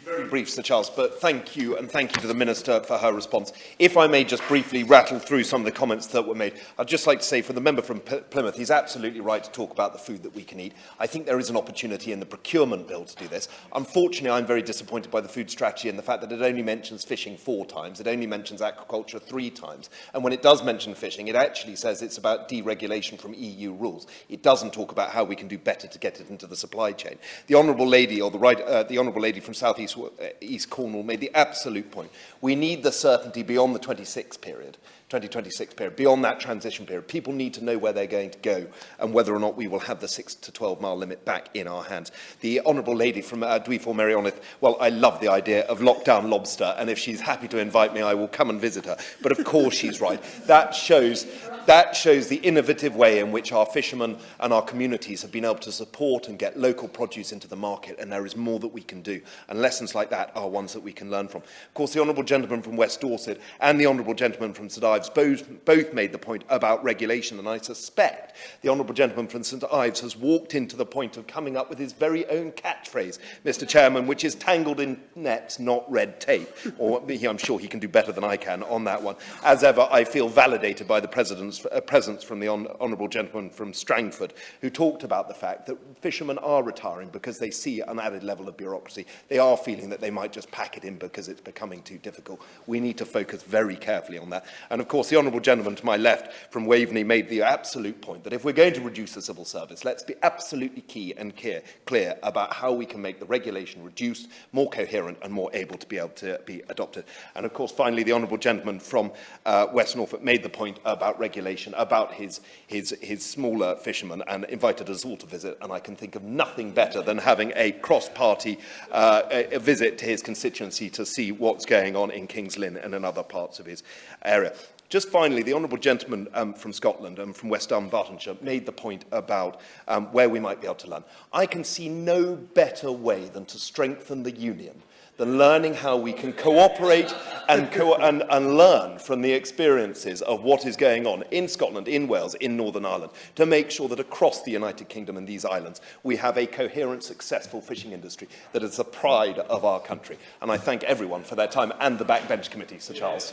Very brief, Sir Charles, but thank you, and thank you to the Minister for her response. If I may just briefly rattle through some of the comments that were made, I'd just like to say, for the member from Plymouth, he's absolutely right to talk about the food that we can eat. I think there is an opportunity in the procurement bill to do this. Unfortunately, I'm very disappointed by the food strategy and the fact that it only mentions fishing 4 times, it only mentions aquaculture 3 times, and when it does mention fishing, it actually says it's about deregulation from EU rules. It doesn't talk about how we can do better to get it into the supply chain. The Honourable Lady, or the Honourable Lady from South East Cornwall, made the absolute point. We need the certainty beyond the 2026 period, beyond that transition period. People need to know where they're going to go and whether or not we will have the 6 to 12 mile limit back in our hands. The Honourable Lady from Dwyfor Meirionydd, well, I love the idea of lockdown lobster, and if she's happy to invite me, I will come and visit her. But of course she's right. That shows the innovative way in which our fishermen and our communities have been able to support and get local produce into the market, and there is more that we can do. And lessons like that are ones that we can learn from. Of course, the Honourable Gentleman from West Dorset and the Honourable Gentleman from St Ives both made the point about regulation, and I suspect the Honourable Gentleman from St Ives has walked into the point of coming up with his very own catchphrase, Mr Chairman, which is tangled in nets, not red tape. Or I'm sure he can do better than I can on that one. As ever, I feel validated by the presence from the Honourable Gentleman from Strangford, who talked about the fact that fishermen are retiring because they see an added level of bureaucracy. They are feeling that they might just pack it in because it's becoming too difficult. We need to focus very carefully on that. And of course, the Honourable Gentleman to my left from Waveney made the absolute point that if we're going to reduce the civil service, let's be absolutely key and clear about how we can make the regulation reduced, more coherent and more able to be adopted. And of course, finally, the Honourable Gentleman from West Norfolk made the point about regulation, about his smaller fishermen, and invited us all to visit. And I can think of nothing better than having a cross-party a visit to his constituency to see what's going on in King's Lynn and in other parts of his area. Just finally, the Honourable Gentleman from Scotland and from West Dunbartonshire made the point about where we might be able to learn. I can see no better way than to strengthen the union than learning how we can cooperate and learn from the experiences of what is going on in Scotland, in Wales, in Northern Ireland, to make sure that across the United Kingdom and these islands, we have a coherent, successful fishing industry that is the pride of our country. And I thank everyone for their time and the Backbench Committee, Sir Charles.